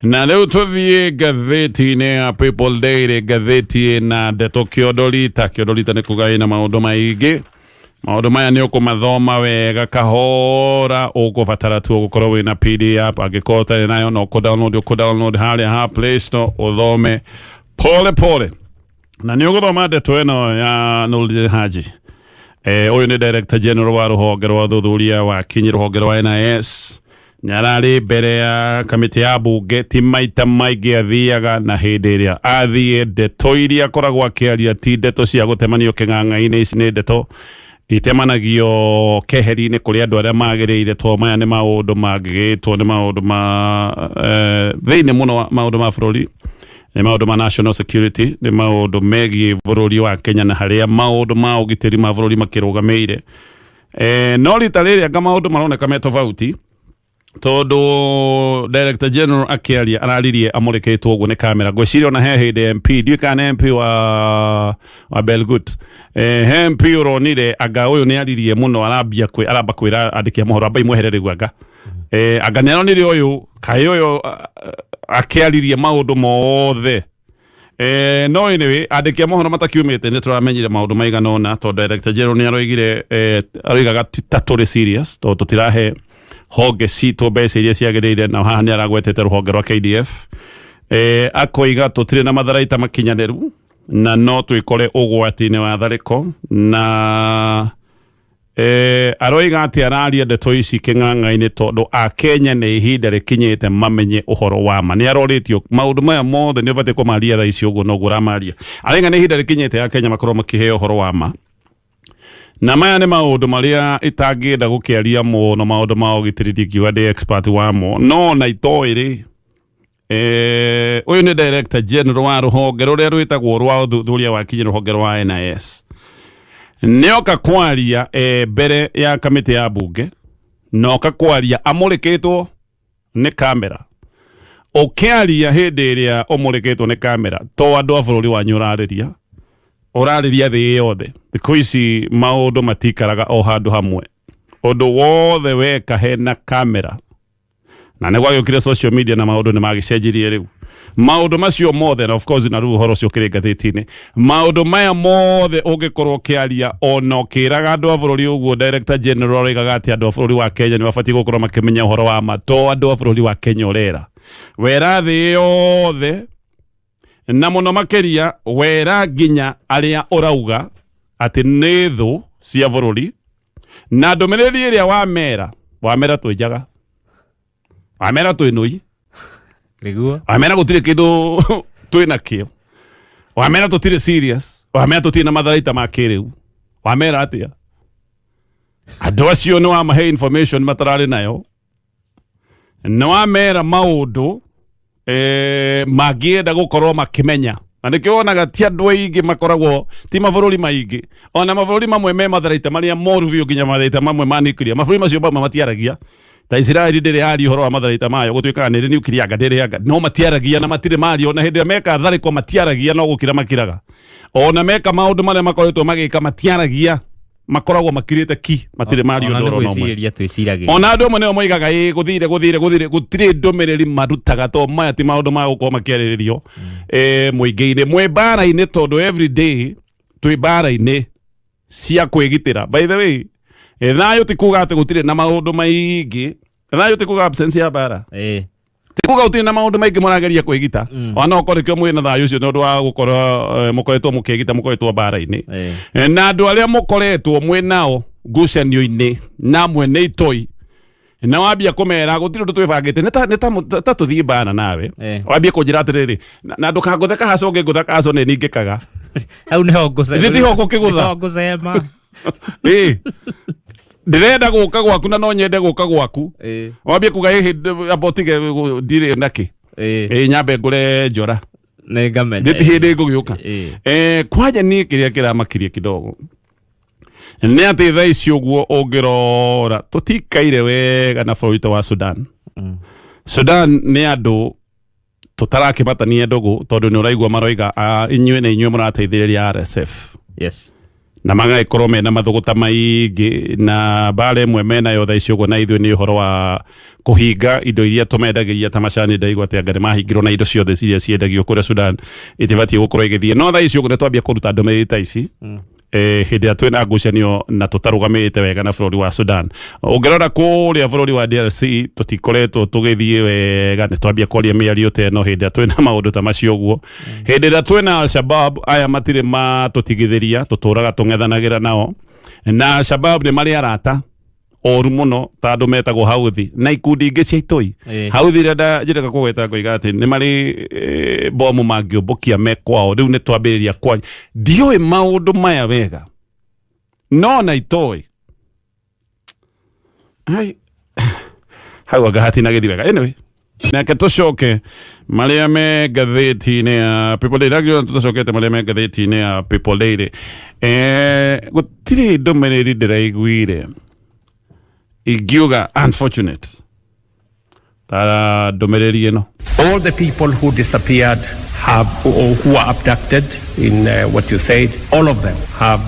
Na leo tuthie gatheti-inĩ ya People Daily, gatheti na ndeto Kiodolita nĩ kuga ina maũndũ maingĩ. Maũndũ maya nĩ ũkũmathoma wega kahora, ũkũbatara tu gũkorwo wĩna PDF, angĩkorwo ũtarĩ nayo no ũkũdownload harĩa ha Play Store ũthome pole pole. Na nĩ ũgũthoma ndeto ĩno ya Nurdin Haji. Ũyũ nĩ Director General wa rũhonge rwa ũthuthuria wa kinyi rũhonge rwa NIS. Nyarari mbere ya kamĩtĩ ya bunge ti maita maingĩ athiaga, na hĩndĩ ĩrĩa athiĩ ndeto iria akoragwo akĩaria ti ndeto cia gũtemanio kĩng'ang'a-inĩ. Ici nĩ ndeto itemanagio keheri-inĩ kũrĩ andũ arĩa magĩrĩire, to maya nĩ maũndũ mangĩgĩtwo nĩ maũndũ ma thĩinĩ mũno maũndũ ma bũrũri, nĩ maũndũ ma national security, nĩ maũndũ megiĩ bũrũri wa Kenya na harĩa maũndũ ma ũgitĩri ma bũrũri makĩrũgamĩire. No rita rĩrĩ anga maũndũ maroneka me tofauti, tondu Director General akĩaria araririe amũrĩkĩtwo ũguo nĩ kamera. Ngwĩciria ona he hĩndĩ MP, ndiũĩ kana MP wa Belgut, he MP ũronire anga ũyũ nĩ aririe mũno, aramba kwĩra andĩki a mohoro amba imwehere rĩu anga anga nĩ aronire ũyũ kaĩ ũyũ akĩaririe maũndũ mothe. No anyway, andĩki a mohoro matakiumĩte nĩ tũramenyire maũndũ maigana ũna, tondũ Director General nĩ aroigaga ta tũrĩ serious, tondũ tũtirahe honge citũ mbeca iria ciagĩrĩire, na haha nĩ aragwetete rũhonge rwa KDF. Akoiga tũtirĩ na matharaita makinyanĩru na no twĩkore ũgwati-inĩ wa tharĩko, na aroiga atĩ araria ndeto ici kĩng'ang'a-inĩ tondũ Akenya nĩ ihinda rĩkinyĩte mamenye ũhoro wa ma. Nĩ arorĩtio maũndũ maya mothe nĩ ũbatiĩ kũmaria thaa ici ũguo, noguo ũramaria. Arauga nĩ ihinda rĩkinyĩte Akenya makorwo makĩheo ũhoro wa ma. Na maya nĩ maũndũ marĩa itangĩenda gũkĩaria mũno, maũndũ ma ũgitĩri ndingiuga ndĩ expert wamo, no na itoĩ-rĩ, ũyũ nĩ Director General wa rũhonge rũrĩa rwĩtagwo rwa ũthuthuria wa kinyi rũhonge rwa NIS. Nĩoka kwaria mbere ya kamĩtĩ ya bunge, noka kwaria amũrĩkĩtwo nĩ kamera. Ũkĩaria hĩndĩ ĩrĩa ũmũrĩkĩtwo nĩ kamera, to andũ a bũrũri wanyu ũrarĩria thĩ yothe. Thikũ ici maũndũ matikaraga o handũ hamwe, ũndũ wothe weka hena kamera, na nĩ gwagĩũkire social media na maũndũ nĩ magĩcenjirie rĩu. Maũndũ macio mothe, na of course na rĩu ũhoro ũcio ũkĩrĩ ngathĩti-inĩ, maũndũ maya mothe ũngĩkorwo ũkĩaria ona ũkĩraga andũ a bũrũri ũguo, Director General oigaga atĩ andũ a bũrũri wa Kenya nĩ mabatiĩ gũkorwo makĩmenya ũhoro wa ma, to andũ a bũrũri wa Kenya ũrera wera thĩ yothe, na mũno makĩria wera nginya arĩa ũrauga atĩ nĩ thũ cia bũrũri, na ndũmĩrĩri ĩrĩa wamera twĩnjaga, wamera twĩnũi, wamera gũtirĩ kĩndũ twĩna kĩo, wamera tũtirĩ serious, wamera tũtirĩ na matharaita ma kĩrĩu, wamera atĩa? Andũ acio nĩ wamahe information matararĩ nayo, nĩ wamera maũndũ mangĩenda gũkorwo makĩmenya. Na nĩkĩo wonaga ti andũ aingĩ makoragwo, ti mabũrũri maingĩ, ona mabũrũri mamwe me matharaita marĩa moru biũ, nginya matharaita mamwe ma nuclear. Mabũrũri macio mamwe matiaragia, ta Israeli ndĩrĩ yaria ũhoro wa matharaita mayo, gũtuĩkaga nĩ nuclear anga ndĩrĩ anga, no matiaragia na matirĩ mario, na hĩndĩ ĩrĩa meka tharĩko matiaragia, no gũkira makiraga. Ona meka maũndũ marĩa makoretwo magĩka matiaragia, makoragwo makirĩte ki, matirĩ mario ndoro no mwe. Ona andũ amwe nĩo moigaga gũthire gũtirĩ ndũmĩrĩri marutaga, to maya ti maũndũ ma gũkorwo makĩarĩrĩrio mũingĩ-inĩ. Mwĩ mbara-inĩ, tondũ every day twĩ mbara-inĩ cia kwĩgitĩra. By the way, thayũ ti kuga atĩ gũtirĩ na maũndũ maingĩ, thayũ ti kuga absence ya mbara, ti kuga gũtirĩ na maũndũ maingĩ mũrageria kwĩgita, ona okorwo kĩo mwĩ na thayũ ũcio nĩ ũndũ wa gũkorwo mũkoretwo mũkĩgita, mũkoretwo mbara-inĩ, na andũ arĩa mũkoretwo mwĩ nao ngucanio-inĩ namwe nĩ itoi, na wambia kũmera gũtirĩ ũndũ twĩbangĩte, nĩ ta tũthiĩ mbara nawe, wambia kũnjĩra atĩrĩrĩ, na ndũkangũthe kahaca ũngĩngũtha kahaca nĩ ningĩkaga au nĩho ngũcema ndĩrenda gũka gwaku na no nyende gũka gwaku, wambie kuga abotige ndirĩ naki, nyambe ngũre njora ndĩti hĩndĩ ngũgĩũka. Kwanja niĩ kĩrĩa kĩramakirie kidogo nĩ atĩ thaa ici ũguo ũngĩrora tũtikaire wega na bũrũri wa Sudan. Sudan nĩ andũ tũtarakĩmatania ndũgũ, tondũ nĩ ũraigua maroiga inyuĩ na inyuĩ mũrateithĩrĩria RSF. Yes. na magaikorwo mena mathuguta maingi na bare mwe mena yo thaicio go na ithu ni horo wa kuhinga indo iria tumendagiria ta macani ndaigwa te ngare mahingirwo na indo ciothe ciria ciendagio kuria Sudan itibatie gukorwo igithie no thaicio go ne twambia kuruta ndomereri ta ici hindi ya twina ngucanio na tutarugamite wega na bururi wa Sudan ungerora kuria bururi wa DRC tutikoretwo tugithie wega ne twambia kwaria miario teno hindi ya twina maundu ta macio guo hindi ya twina Al-Shabaab aya matire matutigithiria tuturaga tungethanagira nao na Al-Shabaab ni mari arata oru muno tandu metagwo hauthi na ikundi ingi cia itoi hauthi renda njireka kugweta ngoiga ati ni mari bomu mangiobokia mekwao riu ni twambiriria kwa ndioi maundu maya wega no na itoi ai hau agahati na githi wega anyway na ketucoke maria me gatheti-ini ya People Daily agio tutacokete maria me gatheti-ini ya People Daily gutiri ndomereri ndiraiguire igiuga unfortunate tara ndomereri ino all the people who disappeared have or who were abducted in what you said, all of them have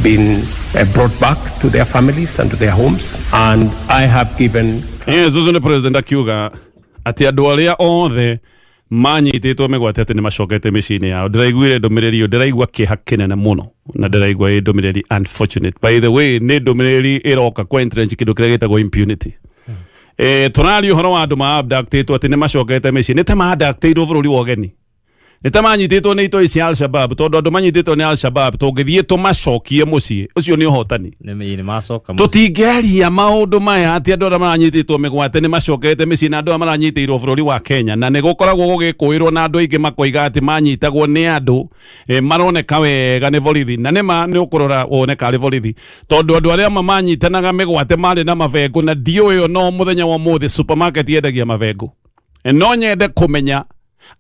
been brought back to their families and to their homes, and I have given Zuzu ni president akiuga ati andu aria othe manyititwo migwate ati ni macokete micini yao ndiraiguire ndomereri yo ndiraigua kiha kinene muno na ndiraigua ndomereri unfortunate by the way ni ndomereri iroka kwa entrench kindu kiria gitagwo impunity tunari uhoro wa andu ma abductitwo ati ni macokete micini ni ta ma abductitwo bururi wa ugeni ni ta manyititwo ni itoi cia Al-Shabaab tondu andu manyititwo ni Al-Shabaab tungithie tumacokie mucii ucio ni uhotani ni macoka mucii tutingeria maundu maya ati andu manyititwo migwate ni macokete micii na andu maranyititwo bururi wa Kenya na ni gukoragwo gugikuirwo na andu aingi makoiga ati manyitagwo ni andu maroneka wega ni borithi na nima ni ukurora woneka ri borithi tondu andu aria mamanyitanaga migwate mari na mavengu na dio no muthenya wa muthi supermarket yendagia mavengu no nyende kumenya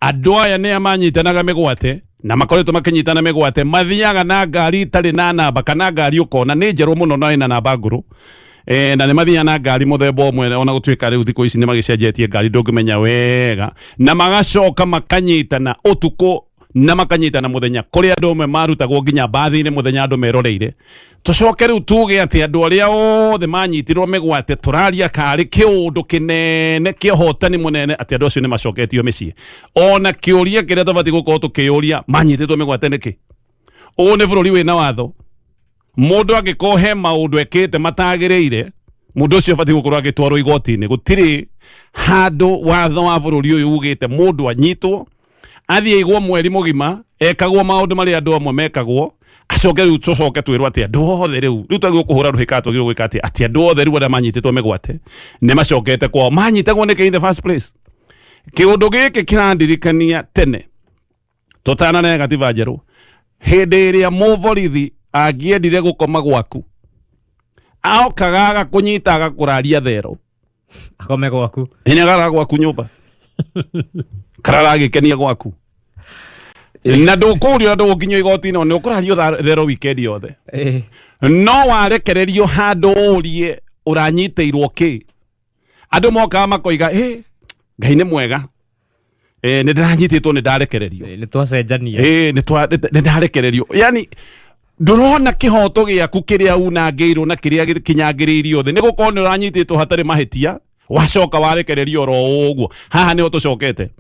andu aya ni amanyitanaga migwate na makoretwo makinyitana migwate mathiaga na ngari itari na namba kana ngari ukona ni njeru muno na ina namba nguru na ni mathiaga na ngari muthemba umwe ona gutwika riu thiko ici ni magicenjetie ngari ndungimenya wega na magacoka makanyitana utuko na makanyitana muthenya kuri andu umwe marutagwo nginya bathi-ini muthenya andu meroreire tucoke riu tuge ati andu aria othe manyitirwo migwate turaria kari kiundu kinene kihotani munene ati andu acio ni macoketio micii ona kiuria kiria tubati gukorwo tukiuria manyititwo migwate niki u ni bururi wina watho mundu angikorwo he maundu ekite matagiriire mundu ucio abati gukorwo agitwarwo igoti-ini gutiri handu watho wa bururi uyu ugite mundu anyitwo athie igwo mweri mugima ekagwo maundu mari andu amwe mekagwo acoke riu tucoke twirwo ati andu othe riu twagirwo kuhura ruhika twagirwo gwika ati andu othe riu aria manyititwo migwate ni macokete kwao manyitagwo niki in the first place kiundu giki kirandirikania tene tutanane gatiba njeru hindi iria muvorithi angiendire gukoma gwaku aokaga agakunyita agakuraria thero akome gwaku ina agara gwaku nyumba karara gikenia gwaku na ndukurio nduginyo igoti-ini ni ukurario thero weekend yothe no warekererio handu urie uranyiteirwo ki andu moka makoiga ngai ni mwega ni ndiranyititwo ni ndarekererio ni twacenjania ni ndarekererio yani ndurona kihoto giaku kiria unangiirwo na kiria kinyangiriirio the ni gukorwo ni uranyititwo hatari mahitia wacoka warekererio ro uguo haha niho tucokete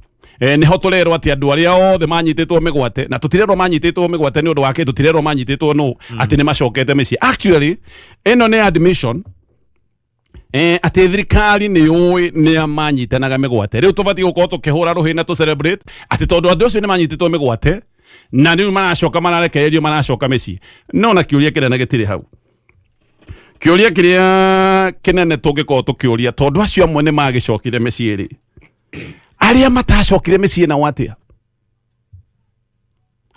niho turerwo ati andu aria othe manyititwo migwate na tutirerwo manyititwo migwate ni undu wake tutirerwo manyititwo no ati ni macokete micii actually ino ni admission ati thirikari ni yui ni amanyitanaga migwate riu tubati gukorwo tukihura ruhi na tu celebrate ati tondu andu acio ni manyititwo migwate na riu maracoka mararekererio maracoka micii no na kiuria kinene gitiri hau kiuria kiria kinene tungikorwo tukiuria tondu acio amwe ni magicokire micii ri aria matacokire micii na watia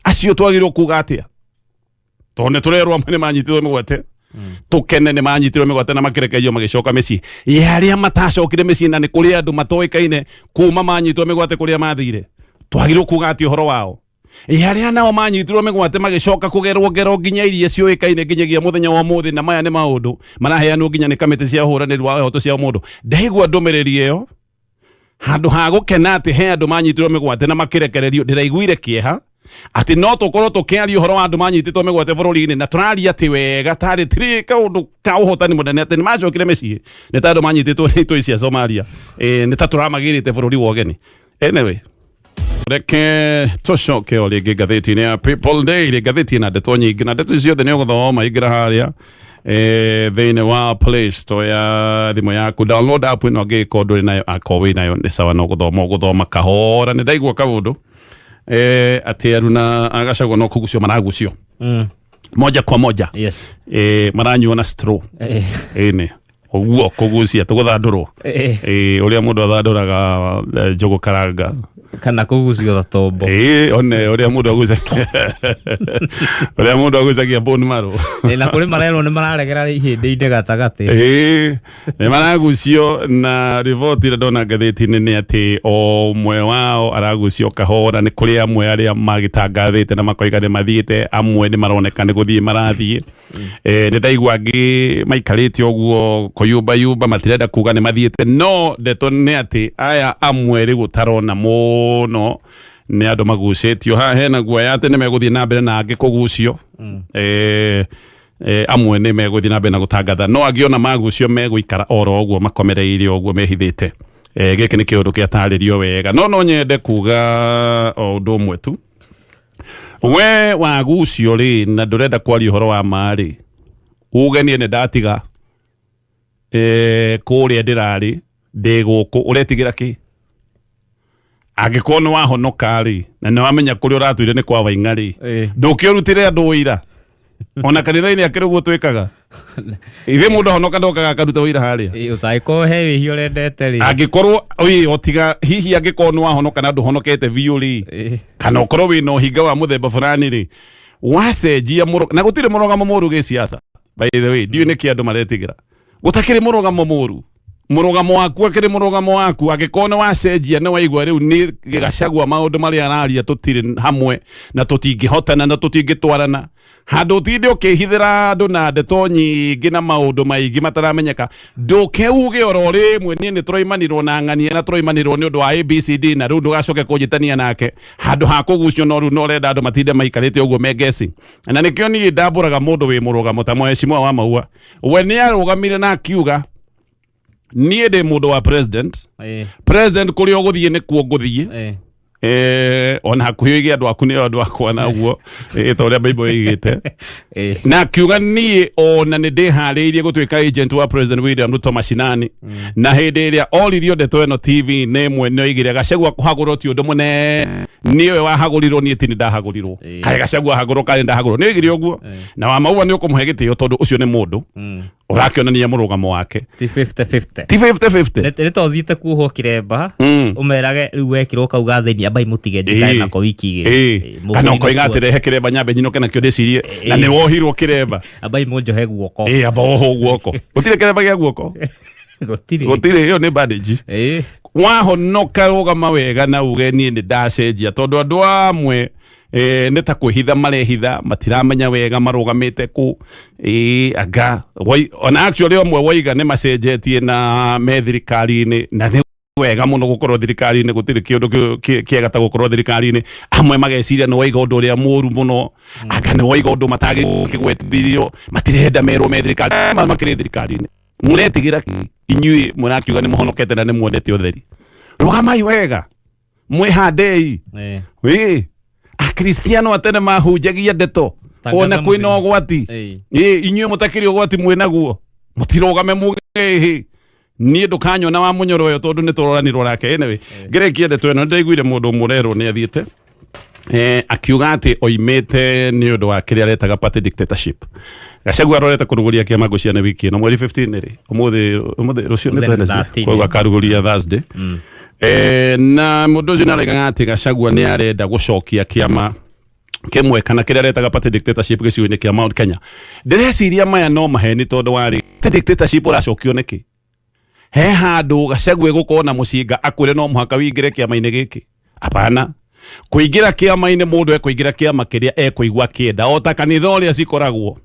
acio twagirwo kuga atia tondu turerwo amwe ni manyititwo migwate tukene ni manyitirwo migwate na makirekerio magicoka micii aria matacokire micii na ni kuri andu matoikaine kuma manyitwo migwate kuria mathire twagirwo kuga atia uhoro wao aria nao manyitirwo migwate magicoka kugerwo ngero nginya iria cioikaine nginyagia muthenya wa muthi na maya ni maundu maraheanwo nginya ni kamiti cia huraniri wa hoto cia mundu ndaigua ndumiriri iyo handu ha gukena ati he andu manyitirwo migwate na makirekererio ndiraiguire kieha ati no tukorwo tukiaria uhoro wa andu manyititwo migwate bururi-ini na turaria ati wega tari tiri kaundu ka uhotani munene ati nimacokire micii ni ta andu manyititwo ni itoi cia Somalia ni ta turamagirite bururi wa ugeni. Anyway, reke tucoke o ringi ngathiti-ini ya People Daily, ngathiti na ndeto nyingi na ndeto ciothe ni uguthoma ingira haria thiini wa Play Store ya thimu yaku, download app ino ngiko nduri nayo akowi nayo ni sawa no guthoma kahora. Ni ndaigua kaundu ati aruna agacagwo no kugucio maragucio moja kwa moja. Yes. Maranyua na straw ni oguo kugucia tuguthandurwo uria mundu athanduraga njogo karanga kana kugucio da tombo one uria mundu agucagia bone marrow na kuri marero ni mararegera ihindi inde gatagati ni maragucio. Na report ira ndona ngathiti-ini ni ati o mwe wao aragucio kahora. Ni kuri amwe aria magitangathite na makoiga ni mathiite, amwe ni maroneka ni guthii marathii. Ni ndaigua angi maikarite oguo kuyumba matirenda kuga ni mathiite, no ndeto ni ati aya amwe ri gutarona muno ni andu magucitio. Ha hena guoya ati ni meguthii na mbere na angi kugucio. Amwe ni meguthii na mbere na gutangatha, no angiona magucio meguikara oro oguo makomereire oguo mehithite. Giki ni kiundu kiataririo wega, no nyende kuga o undu umwe tu. We wagucio ri na ndurenda kwaria uhoro wa mari ugenie ni ndatiga kuria ndirari ndi guku uretigira ki angikorwo ni wahonoka ri na ni wamenya kuri uratuire ni kwa Wainga ri ndukiurutire andu wira ona kanitha-ini akiriguo twikaga ithe mundu ahonoka ndokaga akaruta wira haria utaiko he wihio rendete ri angikorwo otiga hihi angikorwo ni wahonoka na nduhonokete biu ri kana ukorwo wina uhinga wa muthemba fulani ri wacenjia na gutire murogamo muru gi siasa. By the way, ndiu ni ki andu maretigira gutakiri murogamo muru, murogamo waku akiri murogamo waku. Angikorwo ni wacenjia ni waigua riu ni gigacagua maundu maria araria tutire hamwe na tutingihotana na tutingitwarana handu tinde ukihithira andu na ndeto nyingi na maundu maingi mataramenyeka. Ndukeuge oro rimwe ni turoimanirwo na ng'ania na turoimanirwo ni undu wa ABCD na riu ndugacoke kunjitania nake handu ha kugucio no riu no renda andu matinde maikarite uguo megesi. Na nikio ni ndamburaga mundu wi murugamo ta Mheshimiwa wa Maua, we ni arugamire na akiuga ni ndi mundu wa president kuri uguthie ni kuo nguthie ona hakuhi igi andu aku ni andu akwa na guo ta uria Bible igite na akiuga ni ona ni ndihariirie gutwika agent wa President William Ruto mashinani. Na hindi iria oririo ndeto eno TV ni mwe no igire Gachagua kuhagurwo ti undu munene, niwe wahagurirwo ni ti ndahagurirwo kai Gachagua hagurwo kai ndahagurirwo ni igire uguo. Na wa Maua ni ukumuhe gitio tondu ucio ni mundu urakionania murugamo wake ti 50-50 ni to thiite kuho kiremba umerage riu wekirwo kauga thini abai mutige njikae nako wiki igiri kana ukoiga atirehe kiremba nyambe nyinoke nakio ndicirie na ni wohirwo kiremba abai monjohe guoko aba oho guoko utire kiremba gia guoko gutire iyo ni bandage wahonoka rugama wega na uge ni ndacenjia tondu andu amwe ni ta kwihitha marehitha matiramenya wega marugamite ku anga on actually omwe waiga ni macenjetie na methirikari-ini na ni wega muno gukorwo thirikari-ini gutiri kiundu kiega ta gukorwo thirikari-ini. Amwe mageciria ni waiga undu uria muru muno anga ni waiga undu matagi kigwetirio matirenda merwo me thirikari makiri thirikari-ini. Muretigira inyui murakiuga ni muhonokete na ni muonete utheri, rugamai wega mwihandei Akristiano atene mahunjagia ndeto ona kwina ugwati inyue mutakiri ugwati mwinaguo mutirugame muge ni ndukanyona wa munyoroyo tondu ni turoranirwo rake. Anyway, ngerekia ndeto eno ndaiguire mundu murero ni athiete akiuga ati oimete ni undu wa kiria retaga party dictatorship. Gachagua arorete kuruguria kiama guciana wiki no mweri 15 ri umuthi rucio ni Wednesday kwa karuguria Thursday. Na mundu ucio narega ati Gachagua ni arenda gucokia kiama kimwe kana kiria retaga party dictatorship gicigo-ini kia Mount Kenya. Ndireciria maya no maheni tondu wari dictatorship uracokio niki he handu Gachagua gukorwo na mucinga akwire no muhaka wingire kiama-ini giki. Apana, kuingira kiama-ini mundu ekuingira kiama kiria ekuigua kienda o ta kanitha uria cikoragwo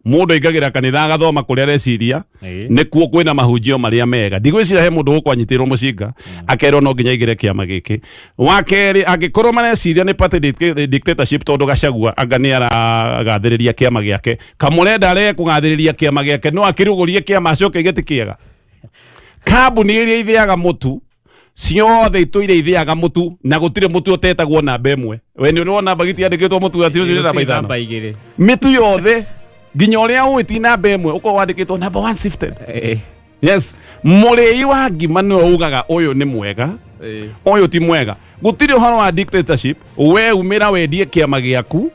mundu aigagira kanitha agathoma kuria reciria nikuo kwina mahunjio maria mega ndigwicira he mundu ukwanyitirwo mucinga akerwo no nginya igire kiama giki wa keri angikorwo mareciria ni party dictatorship tondu Gachagua anga ni aragathiriria kiama giake kamurenda are kugathiriria kiama giake no akirugurie kiama acoke igiti kiega kambuni iria ithiaga mutu ciothe ituire ithiaga mutu na gutire mutu utetagwo namba imwe we ni urona bagiti andikitwo mutu acio ni namba igiri mitu yothe nginya uria uiti namba imwe uko wandikitwo number 1 sifted yes murei wa ngima no ugaga uyu ni mwega uyu ti mwega gutire horo wa dictatorship we umira wendie kiama giaku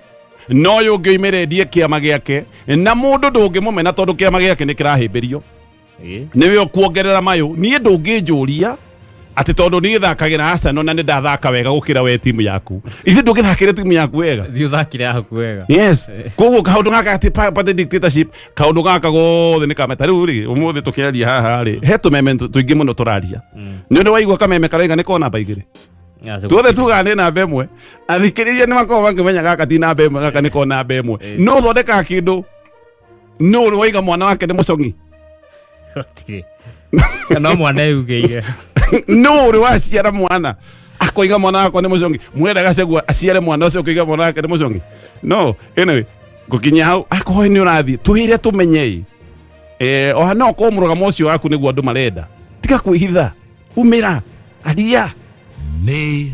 no uyu ungi umirendie kiama giake na mundu ndungimumena tondu kiama giake ni kirahimbirio niwe ukuongerera mayo nie ndunginjuria ati tondu ni thakagira Arsenal na ni ndathaka wega gukira we timu yaku ithi ndungithakire timu yaku wega thi uthakire yaku wega yes koguo kaundu gaka ati party dictatorship kaundu gaka gothe ni kameta riu ri umuthi tukiaria haha ri he tumeme tuingi muno turaria ni undu waigua kameme karaiga ni kona baigire tuothe tugane namba imwe athikiriria ni makoo mangimenya gaka ti namba imwe gaka ni kona namba imwe no thondeka kindu no waiga mwana wake ni mucongi no mwana yugeire no uri waciara mwana akoiga mwana wako ni mucongi mwenda Gachagua aciare mwana ucio koiga mwana wake ni mucongi no anyway gukinya hau akoe ni urathi tuhire tumenye o hana ko murugamo ucio waku niguo andu marenda tiga kwihitha umira adia ni